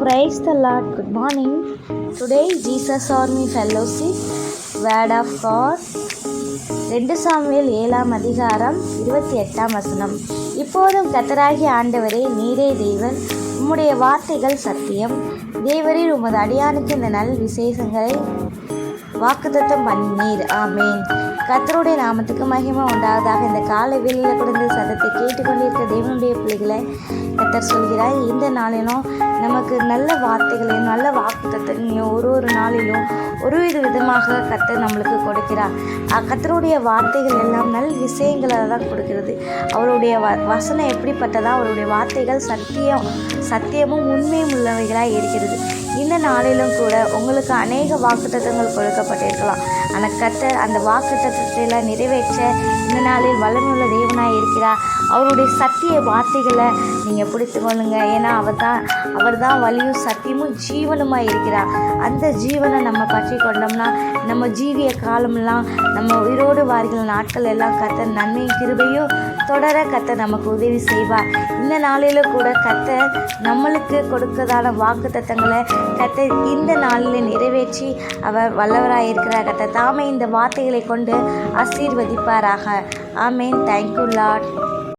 Praise the Lord. Good morning. Today Jesus Army Fellowship Word of God 2 Samuel 7 அதிகாரம் 28 இப்போதும் கர்த்தராகிய ஆண்டவரே, நீரே தேவன், உம்முடைய வார்த்தைகள் சத்தியம். தேவரீர் உமது அடியானுக்கு இந்த நல் விசேஷங்களை வாக்குத்தத்தம் பண்ணீர். ஆமேன். கர்த்தருடைய நாமத்துக்கு மகிமை உண்டாவதாக. இந்த காலை வேளையில் கொடுத்த சத்தத்தை கேட்டுக்கொண்டிருக்க தேவனுடைய பிள்ளைகளை கர்த்தர் சொல்கிறார், இந்த நாளிலும் நமக்கு நல்ல வார்த்தைகளையும் நல்ல வாக்குத்தத்தங்களையும் ஒரு நாளிலும் ஒரு விதமாக கர்த்தர் நம்மளுக்கு கொடுக்கிறார். கர்த்தருடைய வார்த்தைகள் எல்லாம் நல் விஷயங்களை தான் கொடுக்கிறது. அவருடைய வசனம் எப்படிப்பட்டதா? அவருடைய வார்த்தைகள் சத்தியமும் உண்மையும் உள்ளவைகளாக இருக்கிறது. இந்த நாளிலும் கூட உங்களுக்கு அநேக வாக்குத்தத்தங்கள் கொடுக்கப்பட்டிருக்கலாம். ஆனால் கர்த்தர் அந்த வாக்குத்தத்தத்தை நிறைவேற்ற இந்த நாளில் வல்லமையுள்ள தேவனாக இருக்கிறார். அவருடைய சத்திய வார்த்தைகளை நீங்கள் பிடித்து கொள்ளுங்க. ஏன்னா அவர் தான் வழியும் சத்தியமும் ஜீவனுமாக இருக்கிறார். அந்த ஜீவனை நம்ம பற்றி கொண்டோம்னா நம்ம ஜீவிய காலமெல்லாம், நம்ம உயிரோடு வாழ்கிற நாட்கள் எல்லாம் கர்த்தர் நன்மையும் கிருபையும் தொடர கர்த்தர் நமக்கு உதவி செய்வார். இந்த நாளில் கூட கர்த்தர் நம்மளுக்கு கொடுக்கதான வாக்குத்தத்தங்களை கர்த்தர் இந்த நாளில் நிறைவேற்றி அவர் வல்லவராக இருக்கிறார். கர்த்தர் தாமே இந்த வார்த்தைகளை கொண்டு ஆசீர்வதிப்பாராக. ஆமேன். Thank you Lord.